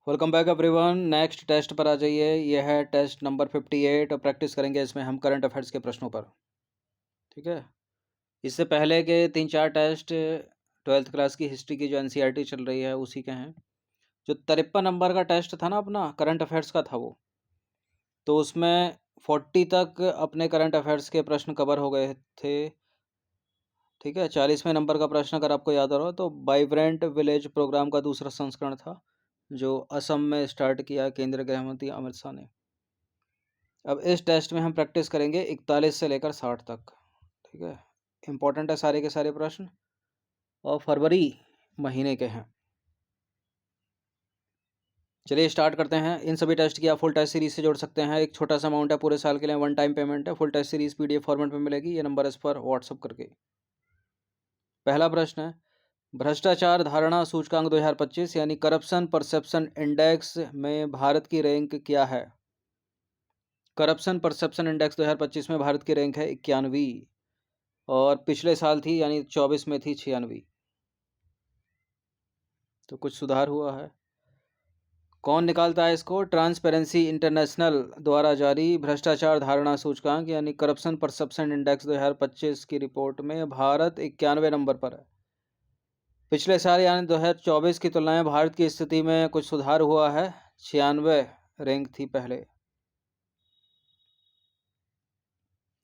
Welcome back everyone. Next test पर आ जाइए। यह है टेस्ट नंबर 58 और प्रैक्टिस करेंगे इसमें हम करंट अफेयर्स के प्रश्नों पर। ठीक है। इससे पहले के 3-4 टेस्ट 12th क्लास की हिस्ट्री की जो एनसीईआरटी चल रही है उसी के हैं। जो 53 नंबर का टेस्ट था ना अपना करंट अफेयर्स का था वो, तो उसमें 40 तक अपने करंट अफेयर्स के प्रश्न कवर हो गए थे। ठीक है। 40वें नंबर का प्रश्न अगर आपको याद हो रहा हो तो वाइब्रेंट विलेज प्रोग्राम का दूसरा संस्करण था जो असम में स्टार्ट किया केंद्रीय गृह मंत्री अमित शाह ने। अब इस टेस्ट में हम प्रैक्टिस करेंगे 41 से लेकर 60 तक। ठीक है। इंपॉर्टेंट है सारे के सारे प्रश्न और फरवरी महीने के हैं। चलिए स्टार्ट करते हैं। इन सभी टेस्ट की आप फुल टेस्ट सीरीज से जोड़ सकते हैं। एक छोटा सा अमाउंट है पूरे साल के लिए, वन टाइम पेमेंट है। Full test series PDF format में मिलेगी। ये नंबर इस पर व्हाट्सअप करके। पहला प्रश्न है, भ्रष्टाचार धारणा सूचकांक 2025 यानी करप्शन परसेप्शन इंडेक्स में भारत की रैंक क्या है? करप्शन परसेप्शन इंडेक्स 2025 में भारत की रैंक है 91वीं और पिछले साल थी यानी 24 में थी 96वीं। तो कुछ सुधार हुआ है। कौन निकालता है इसको? ट्रांसपेरेंसी इंटरनेशनल द्वारा जारी भ्रष्टाचार धारणा सूचकांक यानी करप्शन परसेप्शन इंडेक्स 2025 की रिपोर्ट में भारत 91वें नंबर पर है। पिछले साल यानी 2024 की तुलना में भारत की स्थिति में कुछ सुधार हुआ है। 96 रैंक थी पहले।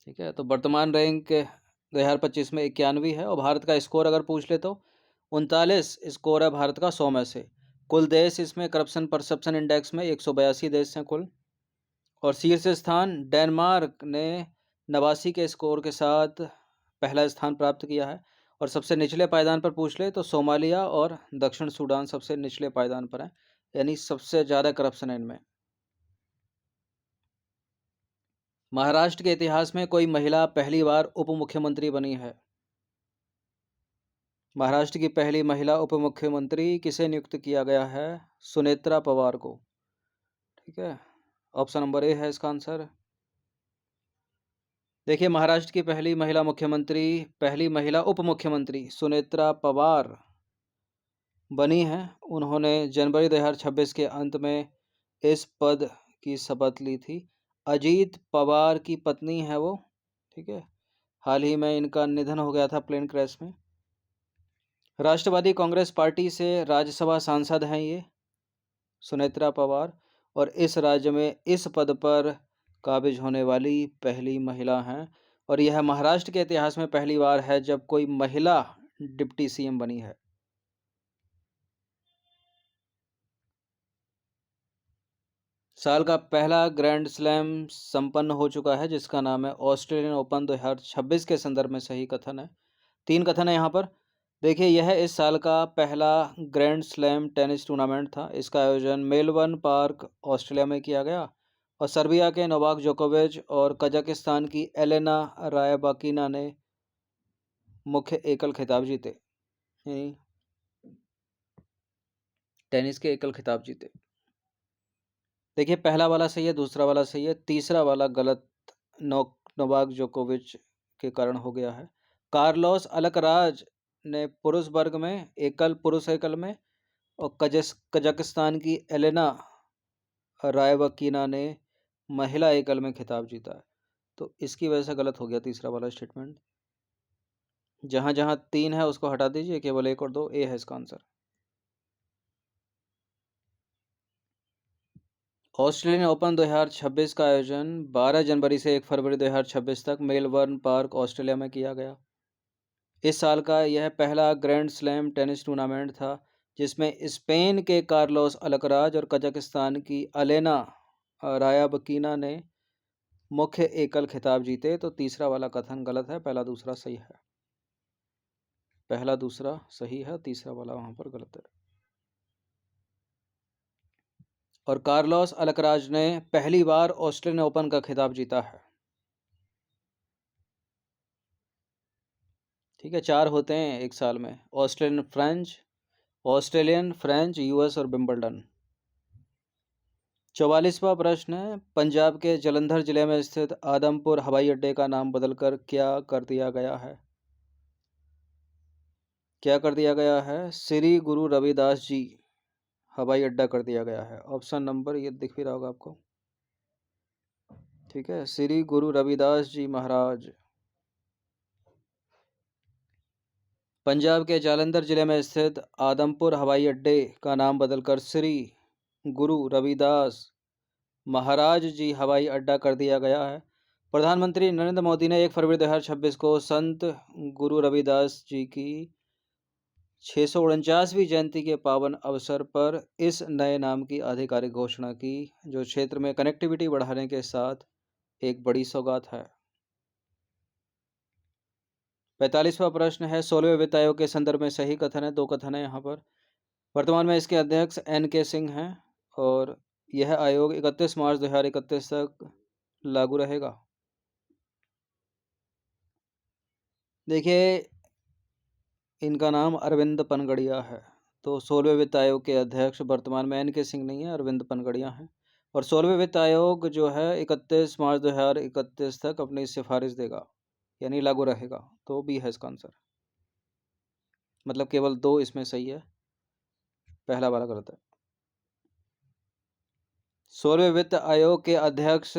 ठीक है। तो वर्तमान रैंक 2025 में 91वीं है और भारत का स्कोर अगर पूछ ले तो 39 स्कोर है भारत का 100 में से। कुल देश इसमें करप्शन परसेप्शन इंडेक्स में 182 देश हैं कुल। और शीर्ष स्थान डेनमार्क ने 89 के स्कोर के साथ पहला स्थान प्राप्त किया है। और सबसे निचले पायदान पर पूछ ले तो सोमालिया और दक्षिण सूडान सबसे निचले पायदान पर है, यानी सबसे ज़्यादा करप्शन है इनमें। महाराष्ट्र के इतिहास में कोई महिला पहली बार उप मुख्यमंत्री बनी है? महाराष्ट्र की पहली महिला उप मुख्यमंत्री किसे नियुक्त किया गया है? सुनेत्रा पवार को। ठीक है। ऑप्शन नंबर ए है इसका आंसर। देखिए, महाराष्ट्र की पहली महिला उप मुख्यमंत्री सुनेत्रा पवार बनी हैं। उन्होंने जनवरी 2026 के अंत में इस पद की शपथ ली थी। अजीत पवार की पत्नी है वो। ठीक है। हाल ही में इनका निधन हो गया था प्लेन क्रैश में। राष्ट्रवादी कांग्रेस पार्टी से राज्यसभा सांसद हैं ये सुनेत्रा पवार, और इस राज्य में इस पद पर काबिज होने वाली पहली महिला हैं। और यह महाराष्ट्र के इतिहास में पहली बार है जब कोई महिला डिप्टी सीएम बनी है। साल का पहला ग्रैंड स्लैम संपन्न हो चुका है जिसका नाम है ऑस्ट्रेलियन ओपन 2026 के संदर्भ में सही कथन है। 3 कथन है यहाँ पर। देखिए, यह इस साल का पहला ग्रैंड स्लैम टेनिस टूर्नामेंट था। इसका आयोजन मेलबर्न पार्क ऑस्ट्रेलिया में किया गया और सर्बिया के नोवाक जोकोविच और कजाकिस्तान की एलेना रायबाकिना ने मुख्य एकल खिताब जीते, यानी टेनिस के एकल खिताब जीते। देखिए, पहला वाला सही है, दूसरा वाला सही है, तीसरा वाला गलत नोवाक जोकोविच के कारण हो गया है। कार्लोस अलकराज ने पुरुष वर्ग में पुरुष एकल में और कजाकिस्तान की एलेना रायबकीना ने महिला एकल में खिताब जीता है। तो इसकी वजह से गलत हो गया तीसरा वाला स्टेटमेंट। जहां जहां 3 है उसको हटा दीजिए, केवल 1 और 2, ए है इसका आंसर। ऑस्ट्रेलियन ओपन 2026 का आयोजन 12 जनवरी से 1 फरवरी 2026 तक मेलबर्न पार्क ऑस्ट्रेलिया में किया गया। इस साल का यह पहला ग्रैंड स्लैम टेनिस टूर्नामेंट था जिसमें स्पेन के कार्लोस अलकराज और कजाकिस्तान की अलेना रायाबकीना ने मुख्य एकल खिताब जीते। तो तीसरा वाला कथन गलत है, पहला दूसरा सही है। पहला दूसरा सही है, तीसरा वाला वहां पर गलत है। और कार्लोस अलकराज ने पहली बार ऑस्ट्रेलियन ओपन का खिताब जीता है। ठीक है। 4 होते हैं एक साल में, ऑस्ट्रेलियन, फ्रेंच, यूएस और विंबलडन। 44वां प्रश्न है, पंजाब के जलंधर जिले में स्थित आदमपुर हवाई अड्डे का नाम बदलकर क्या कर दिया गया है? क्या कर दिया गया है? श्री गुरु रविदास जी हवाई अड्डा कर दिया गया है? ऑप्शन नंबर, ये दिख भी रहा होगा आपको, ठीक है, श्री गुरु रविदास जी महाराज। पंजाब के जालंधर जिले में स्थित आदमपुर हवाई अड्डे का नाम बदलकर श्री गुरु रविदास महाराज जी हवाई अड्डा कर दिया गया है। प्रधानमंत्री नरेंद्र मोदी ने 1 फरवरी 2026 को संत गुरु रविदास जी की 649वीं जयंती के पावन अवसर पर इस नए नाम की आधिकारिक घोषणा की, जो क्षेत्र में कनेक्टिविटी बढ़ाने के साथ एक बड़ी सौगात है। 45वां प्रश्न है, 16वें वित्त आयोग के संदर्भ में सही कथन है। 2 कथन है यहाँ पर। वर्तमान में इसके अध्यक्ष NK सिंह हैं और यह आयोग 31 मार्च 2031 तक लागू रहेगा। देखिए, इनका नाम अरविंद पनगड़िया है। तो 16वें वित्त आयोग के अध्यक्ष वर्तमान में NK सिंह नहीं है, अरविंद पनगड़िया हैं। और 16वें वित्त आयोग जो है 31 मार्च 2031 तक अपनी सिफारिश देगा, यानी लागू रहेगा। तो बी है इसका आंसर। मतलब केवल 2 इसमें सही है, पहला वाला गलत है। 16वें वित्त आयोग के अध्यक्ष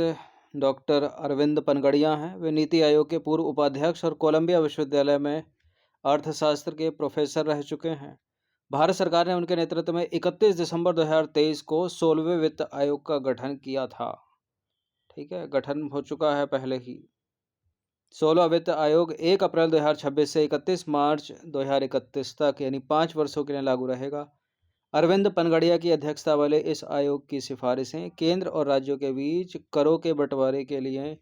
डॉक्टर अरविंद पनगड़िया हैं। वे नीति आयोग के पूर्व उपाध्यक्ष और कोलंबिया विश्वविद्यालय में अर्थशास्त्र के प्रोफेसर रह चुके हैं। भारत सरकार ने उनके नेतृत्व में 31 दिसंबर 2023 को 16वें वित्त आयोग का गठन किया था। ठीक है, गठन हो चुका है पहले ही। 16वां वित्त आयोग 1 अप्रैल 2026 से 31 मार्च 2031 तक, यानी 5 वर्षों के लिए लागू रहेगा। अरविंद पनगड़िया की अध्यक्षता वाले इस आयोग की सिफारिशें केंद्र और राज्यों के बीच करों के बंटवारे के लिए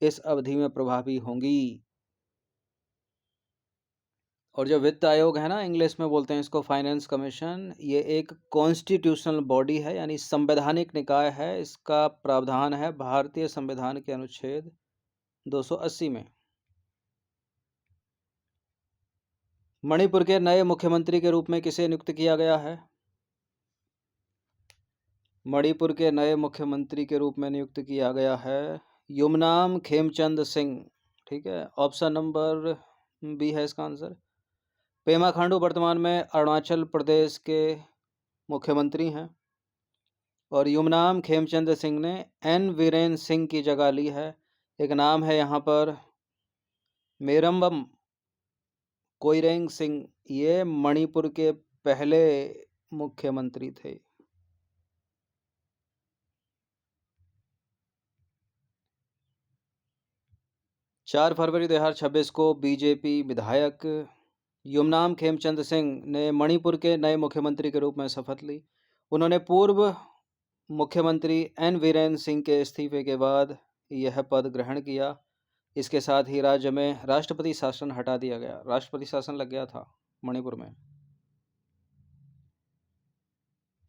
इस अवधि में प्रभावी होंगी। और जो वित्त आयोग है ना, इंग्लिश में बोलते हैं इसको फाइनेंस कमीशन, ये एक कॉन्स्टिट्यूशनल बॉडी है, यानी संवैधानिक निकाय है। इसका प्रावधान है भारतीय संविधान के अनुच्छेद 280 में। मणिपुर के नए मुख्यमंत्री के रूप में किसे नियुक्त किया गया है? मणिपुर के नए मुख्यमंत्री के रूप में नियुक्त किया गया है युमनाम खेमचंद सिंह। ठीक है, ऑप्शन नंबर बी है इसका आंसर। पेमा खांडू वर्तमान में अरुणाचल प्रदेश के मुख्यमंत्री हैं और युमनाम खेमचंद सिंह ने एन वीरेन सिंह की जगह ली है। एक नाम है यहाँ पर मेरम्बम कोइरेंग सिंह, ये मणिपुर के पहले मुख्यमंत्री थे। चार फरवरी 2026 को बीजेपी विधायक युमनाम खेमचंद सिंह ने मणिपुर के नए मुख्यमंत्री के रूप में शपथ ली। उन्होंने पूर्व मुख्यमंत्री एन वीरेन सिंह के इस्तीफे के बाद यह पद ग्रहण किया। इसके साथ ही राज्य में राष्ट्रपति शासन हटा दिया गया। राष्ट्रपति शासन लग गया था मणिपुर में।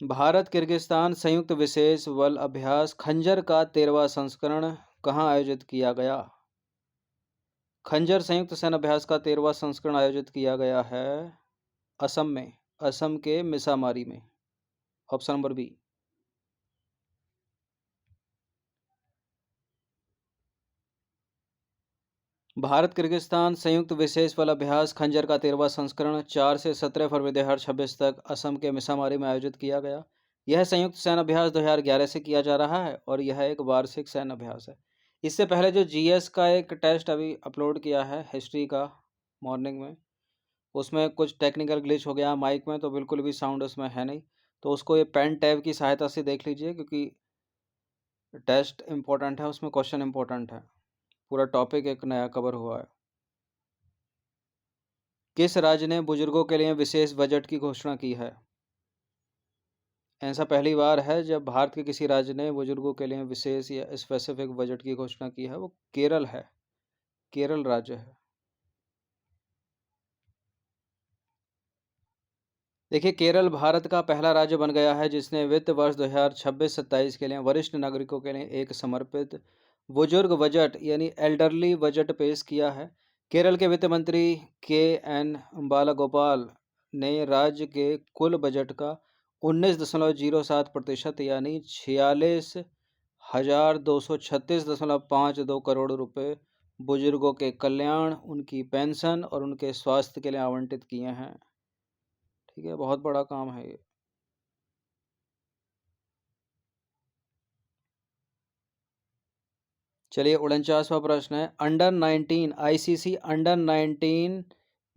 भारत किर्गिस्तान संयुक्त विशेष बल अभ्यास खंजर का 13वां संस्करण कहाँ आयोजित किया गया? खंजर संयुक्त सैन्य अभ्यास का 13वां संस्करण आयोजित किया गया है असम में, असम के मिसामारी में। Option number B. Bharat Kyrgyzstan संयुक्त विशेष बल अभ्यास खंजर का 13वां संस्करण 4 से 17 फरवरी 2026 तक असम के मिसामारी में आयोजित किया गया। यह संयुक्त सैन्य अभ्यास 2011 से किया जा रहा है और यह एक वार्षिक सैन्य अभ्यास है। इससे पहले जो GS का एक टेस्ट अभी अपलोड किया है हिस्ट्री का मॉर्निंग में, उसमें कुछ टेक्निकल ग्लिच हो गया माइक में, तो बिल्कुल भी साउंड उसमें है नहीं। तो उसको ये पेन टैब की सहायता से देख लीजिए, क्योंकि टेस्ट इम्पोर्टेंट है, उसमें क्वेश्चन इम्पोर्टेंट है। पूरा टॉपिक एक नया कवर हुआ है। किस राज्य ने बुजुर्गों के लिए विशेष बजट की घोषणा की है? ऐसा पहली बार है जब भारत के किसी राज्य ने बुजुर्गों के लिए विशेष या स्पेसिफिक बजट की घोषणा की है। वो केरल है, केरल राज्य है। देखिए, केरल भारत का पहला राज्य बन गया है जिसने वित्त वर्ष 2026-27 के लिए वरिष्ठ नागरिकों के लिए एक समर्पित बुजुर्ग बजट यानी एल्डरली बजट पेश किया है। केरल के वित्त मंत्री KN बालागोपाल ने राज्य के कुल बजट का 19.07% यानी 46,236.52 करोड़ रुपए बुजुर्गों के कल्याण, उनकी पेंशन और उनके स्वास्थ्य के लिए आवंटित किए हैं। ठीक है, बहुत बड़ा काम है ये। चलिए 49वां प्रश्न है, under 19 ICC under 19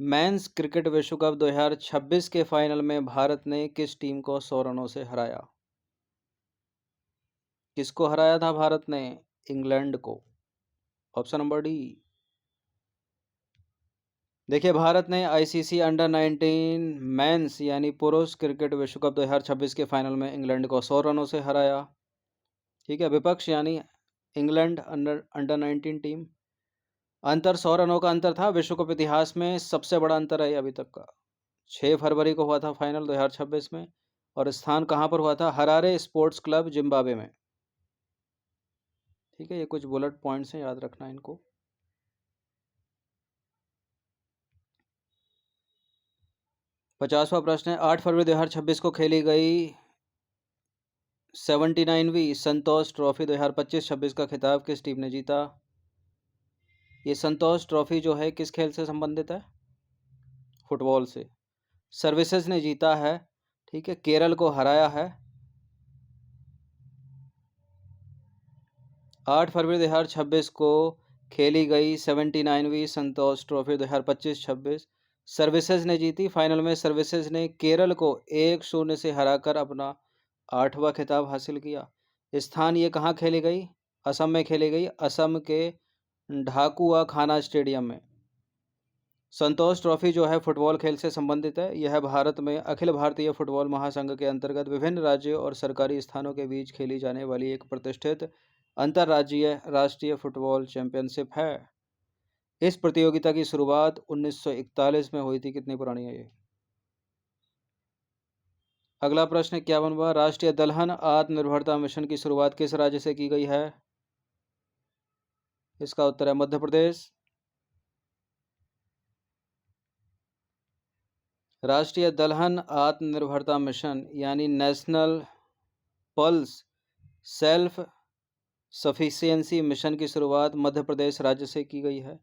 men's cricket विश्व कप 2026 के फाइनल में भारत ने किस टीम को 100 रनों से हराया? किसको हराया था भारत ने? इंग्लैंड को। Option number D. देखिए, भारत ने आईसीसी अंडर 19 मेंस यानी पुरुष क्रिकेट विश्व कप 2026 के फाइनल में इंग्लैंड को 100 रनों से हराया। ठीक है, विपक्ष यानी इंग्लैंड अंडर 19 टीम। अंतर 100 रनों का अंतर था। विश्व कप इतिहास में सबसे बड़ा अंतर है अभी तक का। 6 फरवरी को हुआ था फाइनल 2026 में, और स्थान कहाँ पर हुआ था? हरारे स्पोर्ट्स क्लब जिम्बाब्वे में। ठीक है, ये कुछ बुलेट पॉइंट्स हैं, याद रखना इनको। 50वां प्रश्न है, 8 फरवरी 2026 को खेली गई 79वीं संतोष ट्रॉफी 2025-26 का खिताब किस टीम ने जीता? ये संतोष ट्रॉफी जो है किस खेल से संबंधित है? फुटबॉल से। सर्विसेज ने जीता है। ठीक है, केरल को हराया है। 8 फरवरी 2026 को खेली गई 79वीं संतोष ट्रॉफी 2025-26 सर्विसेज ने जीती। फाइनल में सर्विसेज ने केरल को 1-0 से हराकर अपना 8वां खिताब हासिल किया। स्थान ये कहाँ खेली गई? असम में खेली गई, असम के ढाकुआ खाना स्टेडियम में। संतोष ट्रॉफी जो है फुटबॉल खेल से संबंधित है। यह भारत में अखिल भारतीय फुटबॉल महासंघ के अंतर्गत विभिन्न राज्यों और सरकारी स्थानों के बीच खेली जाने वाली एक प्रतिष्ठित अंतर्राज्यीय राष्ट्रीय फुटबॉल चैंपियनशिप है। इस प्रतियोगिता की शुरुआत 1941 में हुई थी। कितनी पुरानी है ये? अगला प्रश्न 51वां, राष्ट्रीय दलहन आत्मनिर्भरता मिशन की शुरुआत किस राज्य से की गई है? इसका उत्तर है मध्य प्रदेश। राष्ट्रीय दलहन आत्मनिर्भरता मिशन यानी national pulse self sufficiency mission की शुरुआत मध्य प्रदेश राज्य से की गई है।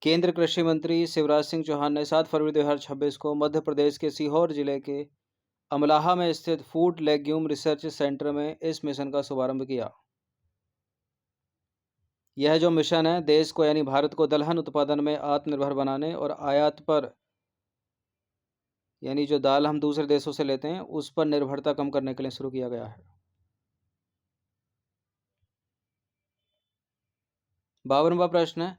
केंद्र कृषि मंत्री शिवराज सिंह चौहान ने 7 फरवरी 2026 को मध्य प्रदेश के सीहोर जिले के अमलाहा में स्थित फूड लेग्यूम रिसर्च सेंटर में इस मिशन का शुभारंभ किया। यह जो मिशन है देश को यानी भारत को दलहन उत्पादन में आत्मनिर्भर बनाने और आयात पर यानी जो दाल हम दूसरे देशों से लेते हैं उस पर निर्भरता कम करने के लिए शुरू किया गया है। 52वां प्रश्न है,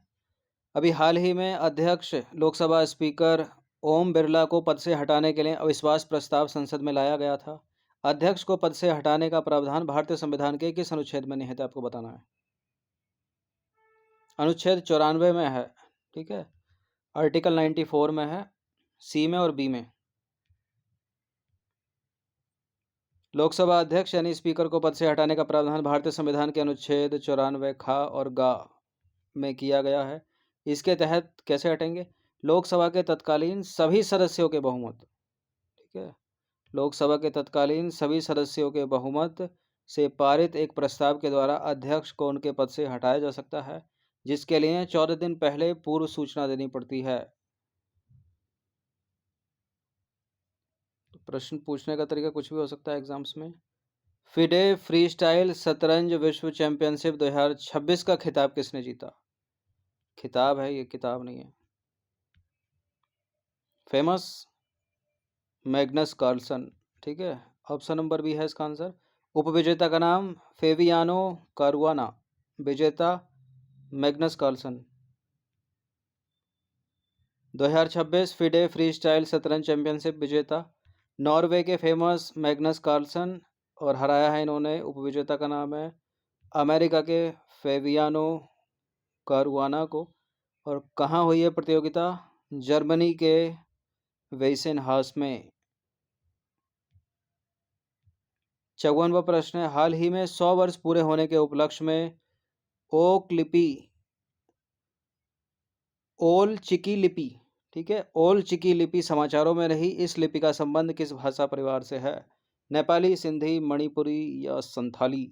अभी हाल ही में अध्यक्ष लोकसभा स्पीकर ओम बिरला को पद से हटाने के लिए अविश्वास प्रस्ताव संसद में लाया गया था। अध्यक्ष को पद से हटाने का प्रावधान भारतीय संविधान के किस अनुच्छेद में निहित है? आपको बताना है। अनुच्छेद 94 में है। ठीक है, आर्टिकल 94 में है, सी में और बी में। लोकसभा अध्यक्ष यानी स्पीकर को पद से हटाने का प्रावधान भारतीय संविधान के अनुच्छेद 94 खा और गा में किया गया है। इसके तहत कैसे हटेंगे? लोकसभा के तत्कालीन सभी सदस्यों के बहुमत। ठीक है, लोकसभा के तत्कालीन सभी सदस्यों के बहुमत से पारित एक प्रस्ताव के द्वारा अध्यक्ष को उनके पद से हटाया जा सकता है, जिसके लिए 14 दिन पहले पूर्व सूचना देनी पड़ती है। तो प्रश्न पूछने का तरीका कुछ भी हो सकता है एग्जाम्स में। फिडे फ्री स्टाइल शतरंज विश्व चैंपियनशिप 2026 का खिताब किसने जीता? खिताब है ये, किताब नहीं है। Famous Magnus Carlsen. ठीक है, ऑप्शन नंबर बी है इसका आंसर। उपविजेता का नाम फेवियानो कारुआना, विजेता Magnus Carlsen. 2026 FIDE freestyle शतरंज चैंपियनशिप विजेता नॉर्वे के फेमस मैग्नस कार्लसन, और हराया है इन्होंने, उपविजेता का नाम है अमेरिका के फेवियानो कारुआना को। और कहाँ हुई है प्रतियोगिता? जर्मनी के वेसेनहाउस में। 54वां प्रश्न है, हाल ही में 100 वर्ष पूरे होने के उपलक्ष्य में ओल चिकी लिपि, ठीक है, ओल चिकी लिपि समाचारों में रही। इस लिपि का संबंध किस भाषा परिवार से है? नेपाली, सिंधी, मणिपुरी या संथाली?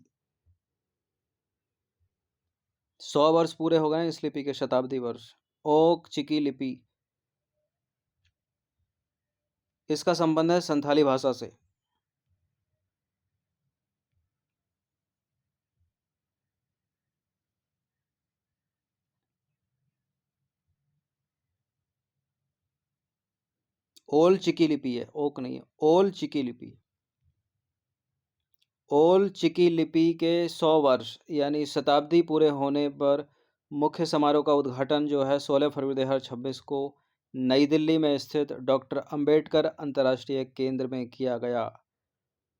100 वर्ष पूरे हो गए इस लिपि के, शताब्दी वर्ष। ओक चिकी लिपि, इसका संबंध है संथाली भाषा से। ओल चिकी लिपि है, ओक नहीं है, ओल चिकी लिपि। ओल चिकी लिपि के 100 वर्ष यानी शताब्दी पूरे होने पर मुख्य समारोह का उद्घाटन जो है 16 फरवरी 2026 को नई दिल्ली में स्थित डॉक्टर अंबेडकर अंतर्राष्ट्रीय केंद्र में किया गया।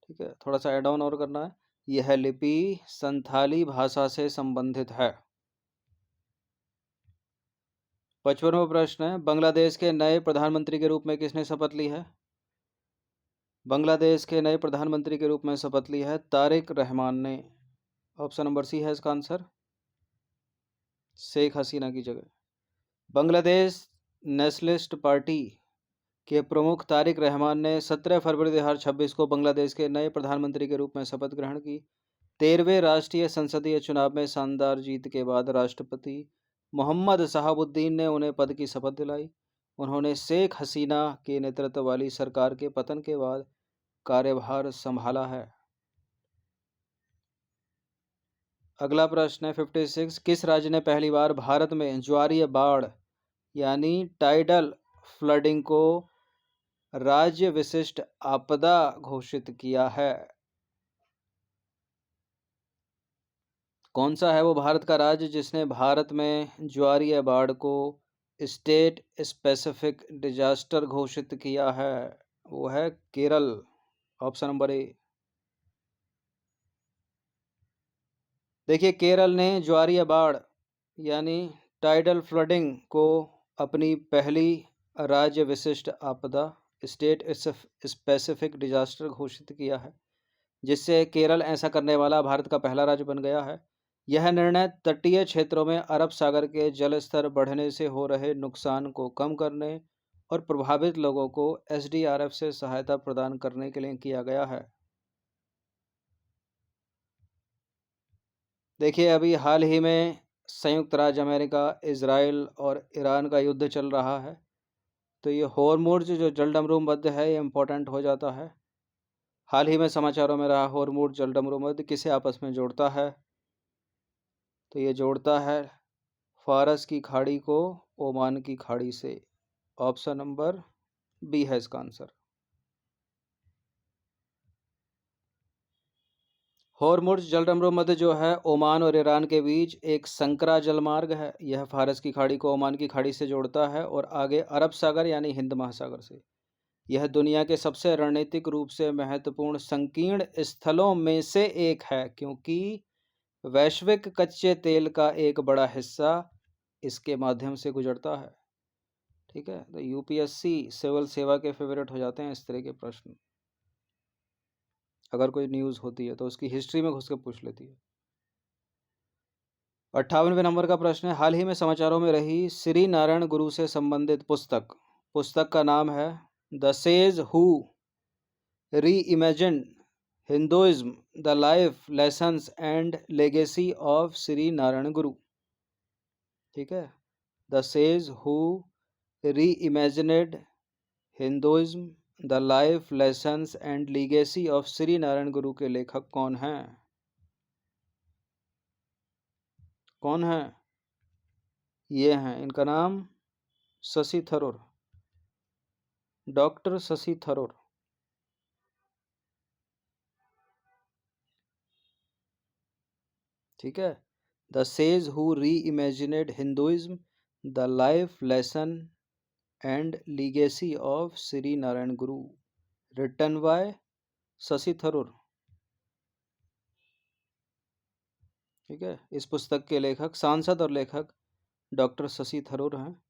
ठीक है, थोड़ा सा ऐड ऑन और करना है। यह लिपि संथाली भाषा से संबंधित है। 55वां प्रश्न है, बांग्लादेश के नए प्रधानमंत्री के रूप में किसने शपथ ली है? बांग्लादेश के नए प्रधानमंत्री के रूप में शपथ ली है तारिक रहमान ने। ऑप्शन नंबर सी है इसका आंसर, शेख हसीना की जगह। बांग्लादेश नेशनलिस्ट पार्टी के प्रमुख तारिक रहमान ने 17 फरवरी 2026 को बांग्लादेश के नए प्रधानमंत्री के रूप में शपथ ग्रहण की। 13वें राष्ट्रीय संसदीय चुनाव में शानदार जीत के बाद राष्ट्रपति मोहम्मद शहाबुद्दीन ने उन्हें पद की शपथ दिलाई। उन्होंने शेख हसीना के नेतृत्व वाली सरकार के पतन के बाद कार्यभार संभाला है। अगला प्रश्न है 56, किस राज्य ने पहली बार भारत में ज्वारीय बाढ़ यानी टाइडल फ्लडिंग को राज्य विशिष्ट आपदा घोषित किया है? कौन सा है वो भारत का राज्य जिसने भारत में ज्वारीय बाढ़ को स्टेट स्पेसिफिक डिजास्टर घोषित किया है? वो है केरल। Option number A. देखिए, केरल ने ज्वारीय बाढ़ यानी टाइडल फ्लडिंग को अपनी पहली राज्य विशिष्ट आपदा स्टेट स्पेसिफिक डिजास्टर घोषित किया है, जिससे केरल ऐसा करने वाला भारत का पहला राज्य बन गया है। यह निर्णय तटीय क्षेत्रों में अरब सागर के जल स्तर बढ़ने से हो रहे नुकसान को कम करने और प्रभावित लोगों को एसडीआरएफ से सहायता प्रदान करने के लिए किया गया है। देखिए, अभी हाल ही में संयुक्त राज्य अमेरिका, इजराइल और ईरान का युद्ध चल रहा है, तो ये होर्मुज़ जो जलडमरू मध्य है ये इम्पोर्टेंट हो जाता है। हाल ही में समाचारों में रहा होर्मुज़ जलडमरू मध्य किसे आपस में जोड़ता है? तो ये जोड़ता है फारस की खाड़ी को ओमान की खाड़ी से। ऑप्शन नंबर बी है इसका आंसर। होर्मुज़ जलडमरू मध्य जो है ओमान और ईरान के बीच एक संकरा जलमार्ग है। यह फारस की खाड़ी को ओमान की खाड़ी से जोड़ता है और आगे अरब सागर यानी हिंद महासागर से। यह दुनिया के सबसे रणनीतिक रूप से महत्वपूर्ण संकीर्ण स्थलों में से एक है, क्योंकि वैश्विक कच्चे तेल का एक बड़ा हिस्सा इसके माध्यम से गुजरता है। ठीक है, तो यूपीएससी सिविल सेवा के फेवरेट हो जाते हैं इस तरह के प्रश्न। अगर कोई न्यूज़ होती है तो उसकी हिस्ट्री में घुस के पूछ लेती है। 58वें नंबर का प्रश्न है, हाल ही में समाचारों में रही श्री नारायण गुरु से संबंधित पुस्तक का नाम है the sage who reimagine Hinduism the life lessons and legacy of Shri Narayana Guru. ठीक है, the sage who reimagined Hinduism the life lessons and legacy of Shri Narayana Guru के लेखक कौन हैं? कौन है? ये हैं, इनका नाम शशि थरूर, डॉक्टर शशि थरूर। ठीक है, the sage who reimagined Hinduism the life lesson and legacy of Shri Narayana Guru, written bye Shashi Tharoor. ठीक है, इस पुस्तक के लेखक, सांसद और लेखक डॉक्टर शशि थरूर हैं।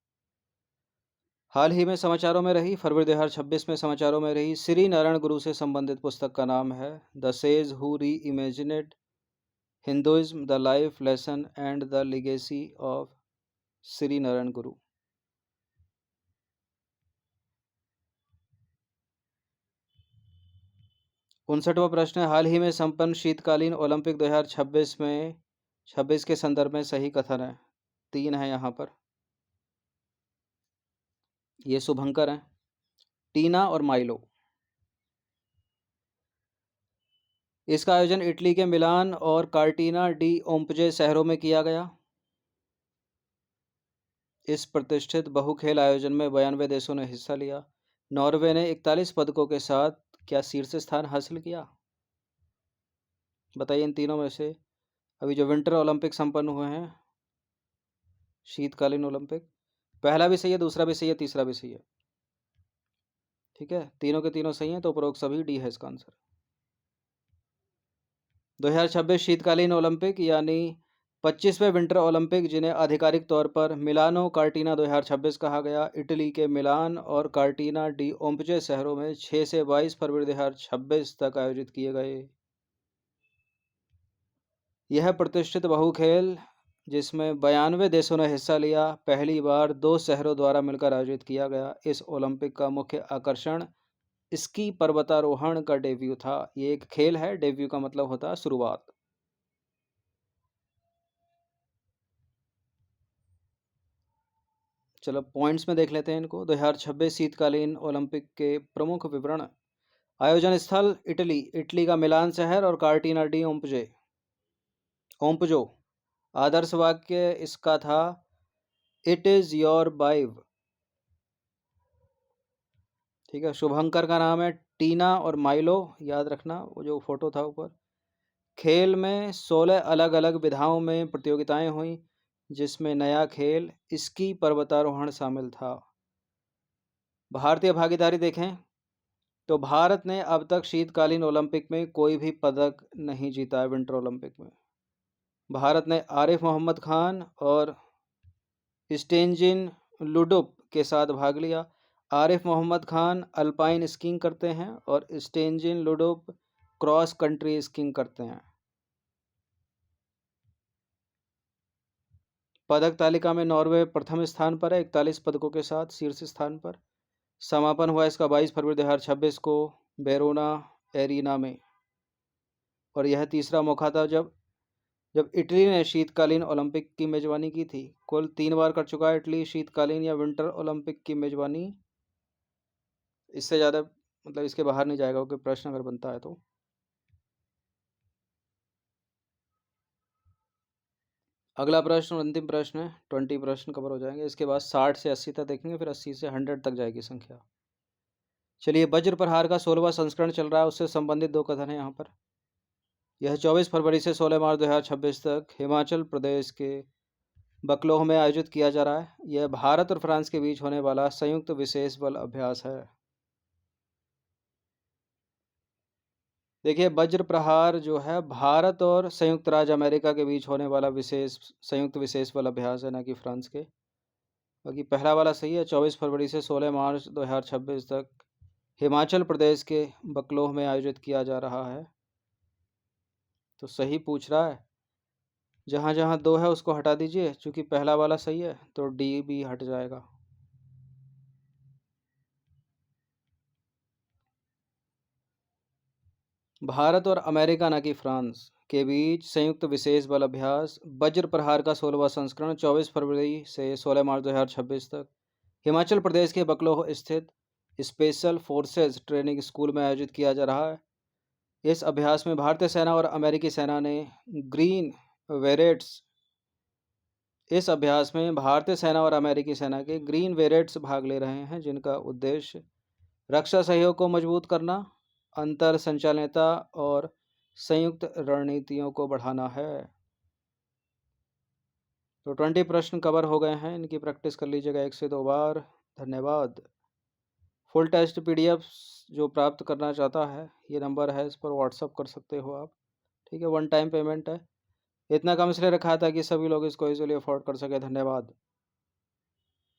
हाल ही में समाचारों में रही, फरवरी 2026 में समाचारों में रही श्री नारायण गुरु से संबंधित पुस्तक का नाम है the sage who reimagined Hinduism the life lesson and the legacy of Shri Narayana Guru. उनसठवां प्रश्न है, हाल ही में संपन्न शीतकालीन ओलंपिक 2026 के संदर्भ में सही कथन है? 3 है यहाँ पर। ये शुभंकर हैं, टीना और माइलो। इसका आयोजन इटली के मिलान और कार्टिना डी ओम्पजे शहरों में किया गया। इस प्रतिष्ठित बहुखेल आयोजन में 92 देशों ने हिस्सा लिया। नॉर्वे ने 41 पदकों के साथ क्या शीर्ष स्थान हासिल किया? बताइए इन तीनों में से। अभी जो विंटर ओलंपिक संपन्न हुए हैं, शीतकालीन ओलंपिक, पहला भी सही है, दूसरा भी सही है, तीसरा भी सही है। ठीक है, तीनों के तीनों सही हैं, तो उपरोक्त सभी डी है इसका आंसर। 2026 शीतकालीन ओलंपिक यानी 25वें विंटर ओलंपिक, जिन्हें आधिकारिक तौर पर मिलानो कार्टिना 2026 कहा गया, इटली के मिलान और कार्टिना डी ओम्पजे शहरों में 6 से 22 फरवरी 2026 तक आयोजित किए गए। यह प्रतिष्ठित बहु खेल, जिसमें 92 देशों ने हिस्सा लिया, पहली बार 2 शहरों द्वारा मिलकर आयोजित किया गया। इस ओलंपिक का मुख्य आकर्षण स्की पर्वतारोहण का डेब्यू था। ये एक खेल है, डेब्यू का मतलब होता है शुरुआत। चलो पॉइंट्स में देख लेते हैं इनको। 2026 शीतकालीन ओलंपिक के प्रमुख विवरण। आयोजन स्थल इटली, इटली का मिलान शहर और कार्टिना डी ओम्पजो। आदर्श वाक्य इसका था, इट इज योर वाइव। ठीक है, शुभंकर का नाम है टीना और माइलो, याद रखना वो जो फोटो था ऊपर। खेल में 16 अलग अलग विधाओं में प्रतियोगिताएं हुई, जिसमें नया खेल स्की पर्वतारोहण शामिल था। भारतीय भागीदारी देखें तो भारत ने अब तक शीतकालीन ओलंपिक में कोई भी पदक नहीं जीता है। विंटर ओलंपिक में भारत ने आरिफ मोहम्मद खान और स्टेंजिन लुडुप के साथ भाग लिया। आरिफ मोहम्मद खान अल्पाइन स्कीइंग करते हैं और स्टेंजिन लुडुप क्रॉस कंट्री स्कीइंग करते हैं। पदक तालिका में नॉर्वे प्रथम स्थान पर है 41 पदकों के साथ शीर्ष स्थान पर। समापन हुआ इसका 22 फरवरी 2026 को बेरोना एरिना में। और यह तीसरा मौका था जब इटली ने शीतकालीन ओलंपिक की मेजबानी की थी। कुल 3 बार कर चुका है इटली शीतकालीन या विंटर ओलंपिक की मेजबानी। इससे ज़्यादा मतलब इसके बाहर नहीं जाएगा, क्योंकि प्रश्न अगर बनता है तो। अगला प्रश्न अंतिम प्रश्न है, 20 प्रश्न कवर हो जाएंगे। इसके बाद 60 से 80 तक देखेंगे, फिर 80 से 100 तक जाएगी संख्या। चलिए, वज्र प्रहार का 16वां संस्करण चल रहा है, उससे संबंधित 2 कथन है यहाँ पर। यह 24 फरवरी से 16 मार्च 2026 तक हिमाचल प्रदेश के बकलोह में आयोजित किया जा रहा है। यह भारत और फ्रांस के बीच होने वाला संयुक्त विशेष बल अभ्यास है। देखिए, वज्र प्रहार जो है भारत और संयुक्त राज्य अमेरिका के बीच होने वाला संयुक्त विशेष बल अभ्यास है, ना कि फ्रांस के। बाकी पहला वाला सही है, 24 फरवरी से 16 मार्च 2026 तक हिमाचल प्रदेश के बकलोह में आयोजित किया जा रहा है। तो सही पूछ रहा है, जहाँ जहाँ 2 है उसको हटा दीजिए, चूँकि पहला वाला सही है तो डी भी हट जाएगा। भारत और अमेरिका, ना कि फ्रांस, के बीच संयुक्त विशेष बल अभ्यास वज्र प्रहार का 16वां संस्करण 24 फरवरी से 16 मार्च 2026 तक हिमाचल प्रदेश के बकलोह स्थित स्पेशल फोर्सेज ट्रेनिंग स्कूल में आयोजित किया जा रहा है। इस अभ्यास में भारतीय सेना और अमेरिकी सेना ने ग्रीन वेरेट्स इस अभ्यास में भारतीय सेना और अमेरिकी सेना के ग्रीन वेरेट्स भाग ले रहे हैं, जिनका उद्देश्य रक्षा सहयोग को मजबूत करना, अंतर संचालनता और संयुक्त रणनीतियों को बढ़ाना है। तो 20 प्रश्न कवर हो गए हैं, इनकी प्रैक्टिस कर लीजिएगा 1 से 2 बार। धन्यवाद। फुल टेस्ट पीडीएफ जो प्राप्त करना चाहता है, ये नंबर है, इस पर व्हाट्सअप कर सकते हो आप। ठीक है, 1 टाइम पेमेंट है। इतना कम इसलिए रखा था कि सभी लोग इसको इजीली अफोर्ड कर सके। धन्यवाद।